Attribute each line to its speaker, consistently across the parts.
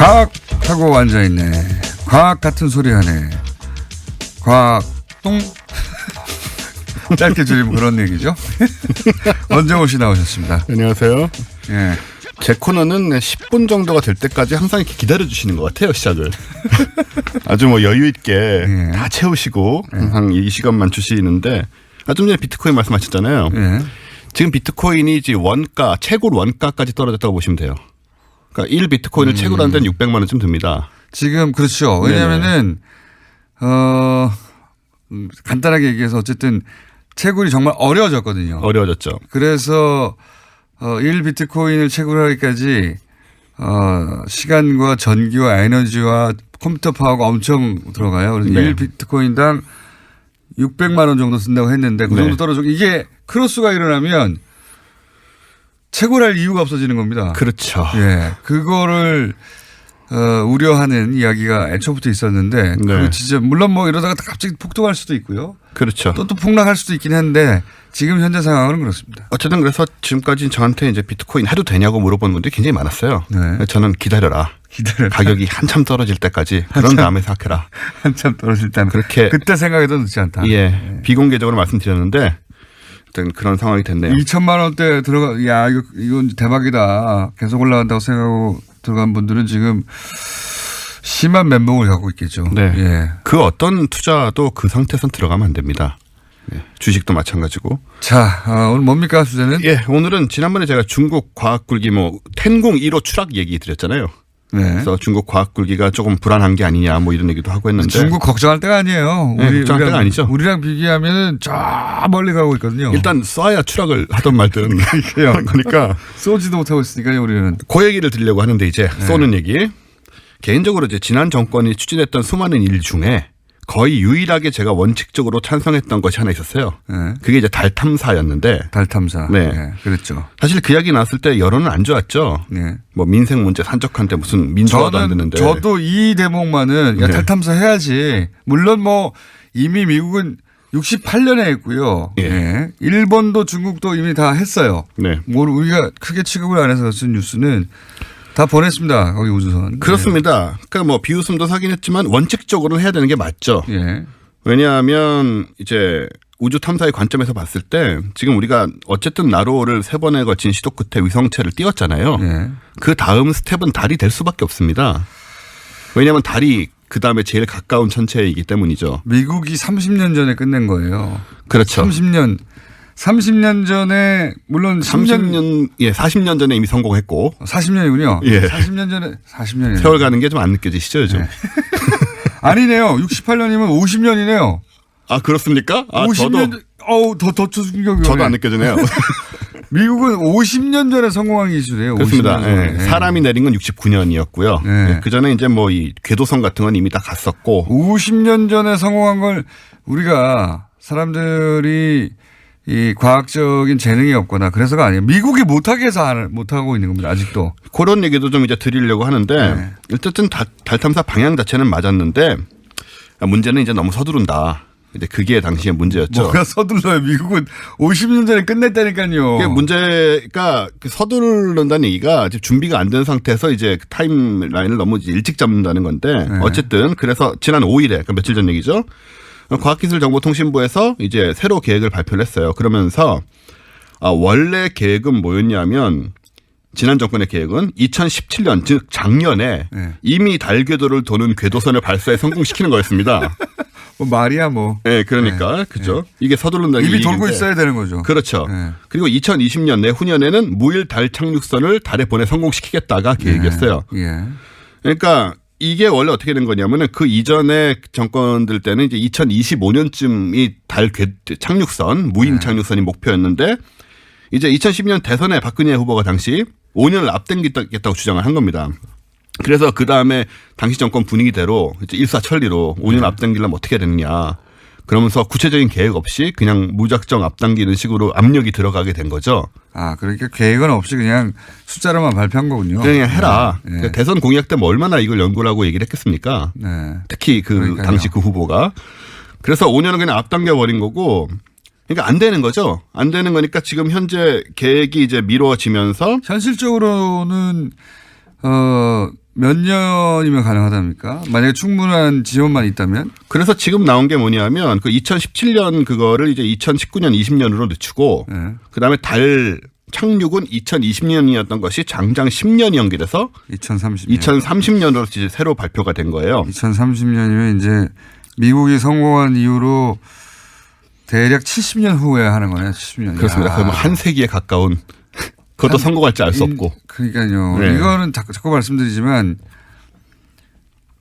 Speaker 1: 과학하고 앉아있네. 과학 같은 소리 하네. 과학똥? 짧게 줄이면 그런 얘기죠. 원정호 씨 나오셨습니다.
Speaker 2: 안녕하세요.
Speaker 1: 예.
Speaker 2: 제 코너는 10분 정도가 될 때까지 항상 이렇게 기다려주시는 것 같아요, 시작을. 아주 뭐 여유있게 다 채우시고 항상 이 시간만 주시는데, 좀 전에 비트코인 말씀하셨잖아요. 지금 비트코인이 이제 원가, 채굴 원가까지 떨어졌다고 보시면 돼요. 그러니까 1비트코인을 채굴하는 데는 600만 원쯤 듭니다.
Speaker 1: 지금 그렇죠. 왜냐면은, 간단하게 얘기해서 어쨌든 채굴이 정말 어려워졌거든요.
Speaker 2: 어려워졌죠.
Speaker 1: 그래서 1비트코인을 채굴하기까지 시간과 전기와 에너지와 컴퓨터 파워가 엄청 들어가요. 그래서 1비트코인당 600만 원 정도 쓴다고 했는데 그 정도 떨어지고 이게 크로스가 일어나면 채굴할 이유가 없어지는 겁니다.
Speaker 2: 그렇죠.
Speaker 1: 예. 그거를 우려하는 이야기가 애초부터 있었는데 그거 진짜 물론 뭐 이러다가 갑자기 폭등할 수도 있고요.
Speaker 2: 그렇죠.
Speaker 1: 또 폭락할 수도 있긴 한데 지금 현재 상황은 그렇습니다.
Speaker 2: 어쨌든 그래서 지금까지 저한테 이제 비트코인 해도 되냐고 물어보는 분들이 굉장히 많았어요.
Speaker 1: 네.
Speaker 2: 저는 기다려라. 가격이 한참 떨어질 때까지 그런 다음에 생각해라.
Speaker 1: 한참 떨어질 때는
Speaker 2: 그렇게
Speaker 1: 그때 생각해도 늦지 않다.
Speaker 2: 예,
Speaker 1: 네.
Speaker 2: 비공개적으로 말씀드렸는데 어떤 그런 상황이 됐네요.
Speaker 1: 2천만 원대 들어가 야 이건 대박이다. 계속 올라간다고 생각하고 들어간 분들은 지금 심한 멘붕을 갖고 있겠죠.
Speaker 2: 네.
Speaker 1: 예.
Speaker 2: 그 어떤 투자도 그 상태에선 들어가면 안 됩니다. 예, 주식도 마찬가지고.
Speaker 1: 자, 오늘 뭡니까 주제는?
Speaker 2: 예, 오늘은 지난번에 제가 중국 과학굴기 텐공 1호 추락 얘기 드렸잖아요.
Speaker 1: 네.
Speaker 2: 그래서 중국 과학굴기가 조금 불안한 게 아니냐 뭐 이런 얘기도 하고 했는데.
Speaker 1: 중국 걱정할 때가 아니에요.
Speaker 2: 네, 걱정할 때가 아니죠.
Speaker 1: 우리랑 비교하면 저 멀리 가고 있거든요.
Speaker 2: 일단 쏴야 추락을 하던 말들은 그러니까
Speaker 1: 쏘지도 못하고 있으니까요. 우리는.
Speaker 2: 그 얘기를 드리려고 하는데 이제 쏘는 얘기. 개인적으로 이제 지난 정권이 추진했던 수많은 일 중에 거의 유일하게 제가 원칙적으로 찬성했던 것이 하나 있었어요.
Speaker 1: 네.
Speaker 2: 그게 이제 달 탐사였는데.
Speaker 1: 달 탐사.
Speaker 2: 네.
Speaker 1: 네. 그랬죠.
Speaker 2: 사실 그 이야기 나왔을 때 여론은 안 좋았죠.
Speaker 1: 네.
Speaker 2: 뭐 민생 문제 산적한데 무슨 민주화도 안 되는데.
Speaker 1: 저도 이 대목만은 야, 달 탐사 해야지. 물론 뭐 이미 미국은 68년에 했고요.
Speaker 2: 예.
Speaker 1: 네. 일본도 중국도 이미 다 했어요.
Speaker 2: 네.
Speaker 1: 뭐 우리가 크게 취급을 안 해서 쓴 뉴스는 다 보냈습니다. 거기 우주선.
Speaker 2: 그렇습니다. 그러니까 뭐 비웃음도 사긴 했지만 원칙적으로는 해야 되는 게 맞죠.
Speaker 1: 예.
Speaker 2: 왜냐하면 이제 우주 탐사의 관점에서 봤을 때 지금 우리가 어쨌든 나로를 3번에 거친 시도 끝에 위성체를 띄웠잖아요.
Speaker 1: 예.
Speaker 2: 그 다음 스텝은 달이 될 수밖에 없습니다. 왜냐하면 달이 그 다음에 제일 가까운 천체이기 때문이죠.
Speaker 1: 미국이 30년 전에 끝낸 거예요.
Speaker 2: 그렇죠.
Speaker 1: 30년 전에 물론
Speaker 2: 40년 전에 이미 성공했고
Speaker 1: 40년이군요.
Speaker 2: 예.
Speaker 1: 40년 전에 40년이네요.
Speaker 2: 세월 가는 게 좀 안 느껴지시죠, 요즘?
Speaker 1: 네. 아니네요. 68년이면 50년이네요.
Speaker 2: 아, 그렇습니까? 아,
Speaker 1: 50년 더 충격이네.
Speaker 2: 저도 안 느껴지네요.
Speaker 1: 미국은 50년 전에 성공한 기술이에요.
Speaker 2: 그렇습니다.
Speaker 1: 50년 전에.
Speaker 2: 예. 사람이 내린 건 69년이었고요.
Speaker 1: 네.
Speaker 2: 그 전에 이제 뭐 이 궤도선 같은 건 이미 다 갔었고
Speaker 1: 50년 전에 성공한 걸 우리가 사람들이 이 과학적인 재능이 없거나 그래서가 아니에요. 미국이 못하게 해서 못하고 있는 겁니다. 아직도.
Speaker 2: 그런 얘기도 좀 이제 드리려고 하는데
Speaker 1: 네.
Speaker 2: 어쨌든 달 탐사 방향 자체는 맞았는데 문제는 이제 너무 서두른다. 이제 그게 당시의 문제였죠.
Speaker 1: 뭐가 서둘러요. 미국은 50년 전에 끝냈다니까요.
Speaker 2: 그게 문제가 서두른다는 얘기가 지금 준비가 안 된 상태에서 이제 타임라인을 너무 일찍 잡는다는 건데
Speaker 1: 네.
Speaker 2: 어쨌든 그래서 지난 5일에 그러니까 며칠 전 얘기죠. 과학기술정보통신부에서 이제 새로 계획을 발표를 했어요. 그러면서 원래 계획은 뭐였냐면 지난 정권의 계획은 2017년 즉 작년에 이미 달 궤도를 도는 궤도선을 발사에 성공시키는 거였습니다.
Speaker 1: 뭐 말이야 뭐.
Speaker 2: 네, 그러니까 그죠. 이게 서두른다는
Speaker 1: 이미
Speaker 2: 얘기인데.
Speaker 1: 돌고 있어야 되는 거죠.
Speaker 2: 그렇죠.
Speaker 1: 네.
Speaker 2: 그리고 2020년 내후년에는 무일 달 착륙선을 달에 보내 성공시키겠다가 계획이었어요.
Speaker 1: 예.
Speaker 2: 그러니까 이게 원래 어떻게 된 거냐면은 그 이전의 정권들 때는 이제 2025년쯤이 달 착륙선, 무인 착륙선이 목표였는데 이제 2010년 대선에 박근혜 후보가 당시 5년을 앞당기겠다고 주장을 한 겁니다. 그래서 그 다음에 당시 정권 분위기대로 이제 일사천리로 5년 앞당기려면 어떻게 해야 되느냐. 그러면서 구체적인 계획 없이 그냥 무작정 앞당기는 식으로 압력이 들어가게 된 거죠.
Speaker 1: 아, 그러니까 계획은 없이 그냥 숫자로만 발표한 거군요.
Speaker 2: 그냥 해라.
Speaker 1: 네.
Speaker 2: 대선 공약 때 뭐 얼마나 이걸 연구를 하고 얘기를 했겠습니까?
Speaker 1: 네.
Speaker 2: 특히
Speaker 1: 그러니까요.
Speaker 2: 당시 그 후보가. 그래서 5년은 그냥 앞당겨 버린 거고 그러니까 안 되는 거죠. 안 되는 거니까 지금 현재 계획이 이제 미뤄지면서
Speaker 1: 현실적으로는 몇 년이면 가능하답니까? 만약에 충분한 지원만 있다면?
Speaker 2: 그래서 지금 나온 게 뭐냐면 그 2017년 그거를 이제 2019년 20년으로 늦추고
Speaker 1: 네.
Speaker 2: 그다음에 달 착륙은 2020년이었던 것이 장장 10년이 연기돼서
Speaker 1: 2030년.
Speaker 2: 2030년으로 이제 새로 발표가 된 거예요.
Speaker 1: 2030년이면 이제 미국이 성공한 이후로 대략 70년 후에 하는 거네요. 70년.
Speaker 2: 그렇습니다. 그럼 한 세기에 가까운 그것도 성공할지 알 수 없고.
Speaker 1: 그러니까요.
Speaker 2: 네.
Speaker 1: 이거는 자꾸 말씀드리지만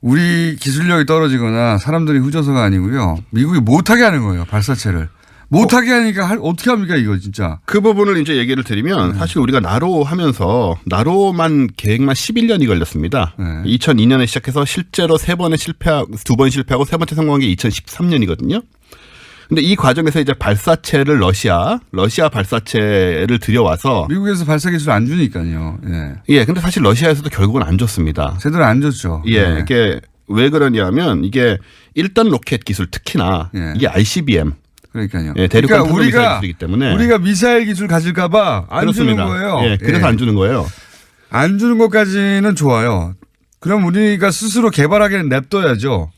Speaker 1: 우리 기술력이 떨어지거나 사람들이 후져서가 아니고요. 미국이 못하게 하는 거예요. 발사체를. 못하게 하니까 어떻게 합니까 이거 진짜.
Speaker 2: 그 부분을 이제 얘기를 드리면 사실 우리가 나로 하면서 나로만 계획만 11년이 걸렸습니다.
Speaker 1: 네.
Speaker 2: 2002년에 시작해서 실제로 2번 실패하고 세 번째 성공한 게 2013년이거든요. 근데 이 과정에서 이제 발사체를 러시아 발사체를 들여와서
Speaker 1: 미국에서 발사 기술 안 주니까요. 예.
Speaker 2: 예, 근데 사실 러시아에서도 결국은 안 줬습니다.
Speaker 1: 제대로 안 줬죠.
Speaker 2: 예,
Speaker 1: 네.
Speaker 2: 이게 왜 그러냐면 이게 1단 로켓 기술 특히나
Speaker 1: 예.
Speaker 2: 이게 ICBM
Speaker 1: 그러니까요.
Speaker 2: 예, 대륙간 탄도 미사일
Speaker 1: 우리가
Speaker 2: 기술이기 때문에
Speaker 1: 우리가 미사일 기술 가질까봐 안
Speaker 2: 그렇습니다.
Speaker 1: 주는 거예요.
Speaker 2: 예, 그래서
Speaker 1: 예.
Speaker 2: 안 주는 거예요.
Speaker 1: 안 주는 것까지는 좋아요. 그럼 우리가 스스로 개발하기는 냅둬야죠.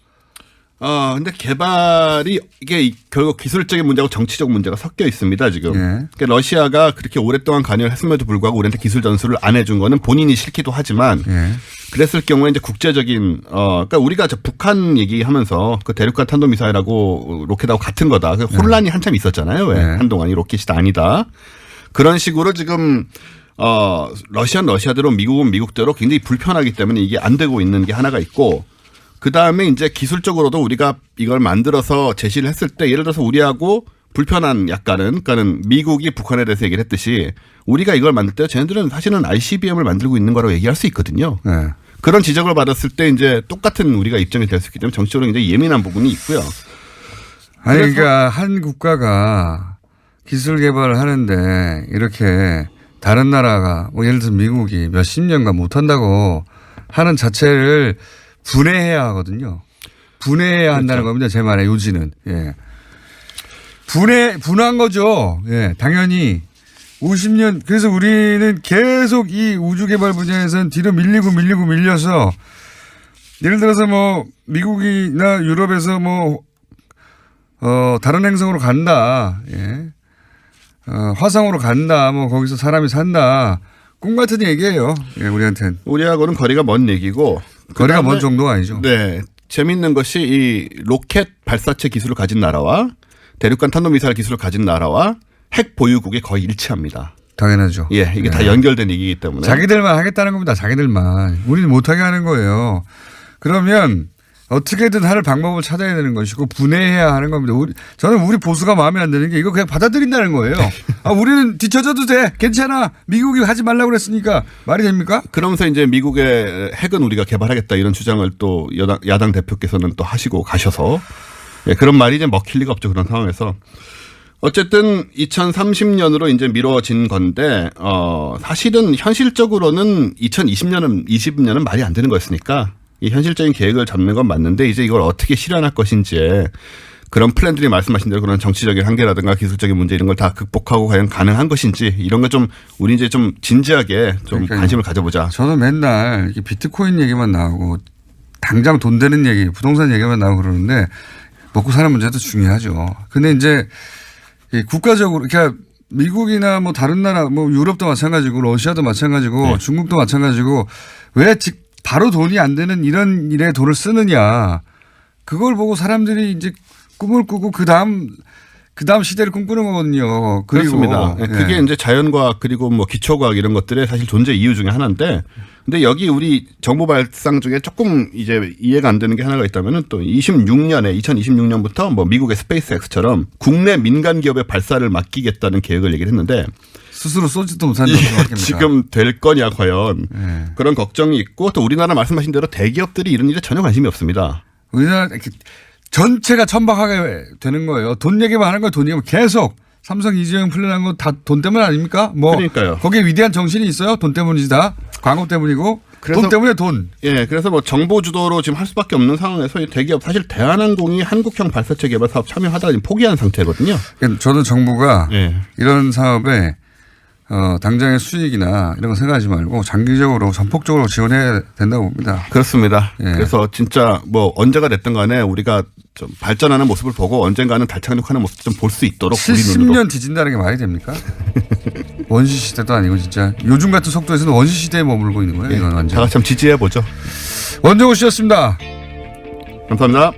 Speaker 2: 근데 개발이 이게 결국 기술적인 문제하고 정치적 문제가 섞여 있습니다, 지금.
Speaker 1: 예.
Speaker 2: 그러니까 러시아가 그렇게 오랫동안 관여를 했음에도 불구하고 우리한테 기술 전수를 안 해준 거는 본인이 싫기도 하지만
Speaker 1: 예.
Speaker 2: 그랬을 경우에 이제 국제적인, 그러니까 우리가 북한 얘기하면서 그 대륙간 탄도미사일하고 로켓하고 같은 거다. 그 혼란이 한참 있었잖아요. 왜?
Speaker 1: 네.
Speaker 2: 한동안 이 로켓이 아니다. 그런 식으로 지금 러시아는 러시아대로 미국은 미국대로 굉장히 불편하기 때문에 이게 안 되고 있는 게 하나가 있고 그 다음에 이제 기술적으로도 우리가 이걸 만들어서 제시를 했을 때 예를 들어서 우리하고 불편한 그러니까는 미국이 북한에 대해서 얘기를 했듯이 우리가 이걸 만들 때 쟤네들은 사실은 ICBM을 만들고 있는 거라고 얘기할 수 있거든요.
Speaker 1: 네.
Speaker 2: 그런 지적을 받았을 때 이제 똑같은 우리가 입장이 될 수 있기 때문에 정치적으로 굉장히 예민한 부분이 있고요.
Speaker 1: 아니 그러니까 한 국가가 기술 개발을 하는데 이렇게 다른 나라가 뭐 예를 들어서 미국이 몇십 년간 못한다고 하는 자체를 분해해야 하거든요. 분해해야 한다는 겁니다. 제 말의 요지는. 예. 분한 거죠. 예. 당연히 50년 그래서 우리는 계속 이 우주 개발 분야에서는 뒤로 밀려서 예를 들어서 뭐 미국이나 유럽에서 뭐 다른 행성으로 간다. 예. 화성으로 간다. 뭐 거기서 사람이 산다. 꿈 같은 얘기예요. 예, 우리한테는.
Speaker 2: 우리하고는 거리가 먼 얘기고.
Speaker 1: 거리가 먼 정도가 아니죠.
Speaker 2: 네. 재밌는 것이 이 로켓 발사체 기술을 가진 나라와 대륙간 탄도미사일 기술을 가진 나라와 핵 보유국이 거의 일치합니다.
Speaker 1: 당연하죠.
Speaker 2: 예, 이게 다 연결된 얘기이기 때문에.
Speaker 1: 자기들만 하겠다는 겁니다. 자기들만. 우리는 못하게 하는 거예요. 그러면 어떻게든 할 방법을 찾아야 되는 것이고 분해해야 하는 겁니다. 저는 우리 보수가 마음에 안 드는 게 이거 그냥 받아들인다는 거예요. 우리는 뒤쳐져도 돼. 괜찮아. 미국이 하지 말라고 그랬으니까 말이 됩니까?
Speaker 2: 그러면서 이제 미국의 핵은 우리가 개발하겠다 이런 주장을 또 야당 대표께서는 또 하시고 가셔서 예, 그런 말이 이제 먹힐 리가 없죠. 그런 상황에서. 어쨌든 2030년으로 이제 미뤄진 건데 사실은 현실적으로는 2020년은 말이 안 되는 거였으니까 이 현실적인 계획을 잡는 건 맞는데 이제 이걸 어떻게 실현할 것인지에 그런 플랜들이 말씀하신 대로 그런 정치적인 한계라든가 기술적인 문제 이런 걸 다 극복하고 과연 가능한 것인지 이런 걸 좀 우리 이제 좀 진지하게 좀
Speaker 1: 그러니까요.
Speaker 2: 관심을 가져보자.
Speaker 1: 저는 맨날 이렇게 비트코인 얘기만 나오고 당장 돈 되는 얘기, 부동산 얘기만 나오고 그러는데 먹고 사는 문제도 중요하죠. 근데 이제 국가적으로 그러니까 미국이나 뭐 다른 나라 뭐 유럽도 마찬가지고 러시아도 마찬가지고
Speaker 2: 네.
Speaker 1: 중국도 마찬가지고 왜 바로 돈이 안 되는 이런 일에 돈을 쓰느냐. 그걸 보고 사람들이 이제 꿈을 꾸고 그 다음 시대를 꿈꾸는 거거든요. 그리고
Speaker 2: 그렇습니다. 그게 이제 자연과학 그리고 뭐 기초과학 이런 것들의 사실 존재 이유 중에 하나인데 근데 여기 우리 정보 발상 중에 조금 이제 이해가 안 되는 게 하나가 있다면은 또 2026년부터 뭐 미국의 스페이스X처럼 국내 민간 기업의 발사를 맡기겠다는 계획을 얘기를 했는데
Speaker 1: 스스로 쏘지도 못하는
Speaker 2: 이게 지금 될 거냐 과연
Speaker 1: 네.
Speaker 2: 그런 걱정이 있고 또 우리나라 말씀하신 대로 대기업들이 이런 일에 전혀 관심이 없습니다.
Speaker 1: 우리나라 전체가 천박하게 되는 거예요. 돈 얘기만 하는 거예요. 돈 얘기만 계속. 삼성 이재용 풀려난 거 다 돈 때문 아닙니까? 뭐
Speaker 2: 그러니까요.
Speaker 1: 거기에 위대한 정신이 있어요? 돈 때문이지 다. 광고 때문이고. 돈 때문에 돈.
Speaker 2: 예, 그래서 뭐 정보 주도로 지금 할 수밖에 없는 상황에서 이 대기업 사실 대한항공이 한국형 발사체 개발 사업 참여하다가 지금 포기한 상태거든요.
Speaker 1: 저는 정부가
Speaker 2: 예.
Speaker 1: 이런 사업에 당장의 수익이나 이런 거 생각하지 말고 장기적으로 전폭적으로 지원해야 된다고 봅니다.
Speaker 2: 그렇습니다.
Speaker 1: 예.
Speaker 2: 그래서 진짜 뭐 언제가 됐든 간에 우리가 좀 발전하는 모습을 보고 언젠가는 달 착륙하는 모습 좀 볼 수 있도록 우리 눈으로.
Speaker 1: 70년 뒤진다는 게 말이 됩니까? 원시 시대도 아니고 진짜 요즘 같은 속도에서는 원시 시대에 머물고 있는 거예요. 이건
Speaker 2: 다
Speaker 1: 완전.
Speaker 2: 같이 한번 지지해 보죠.
Speaker 1: 원종우 씨였습니다.
Speaker 2: 감사합니다.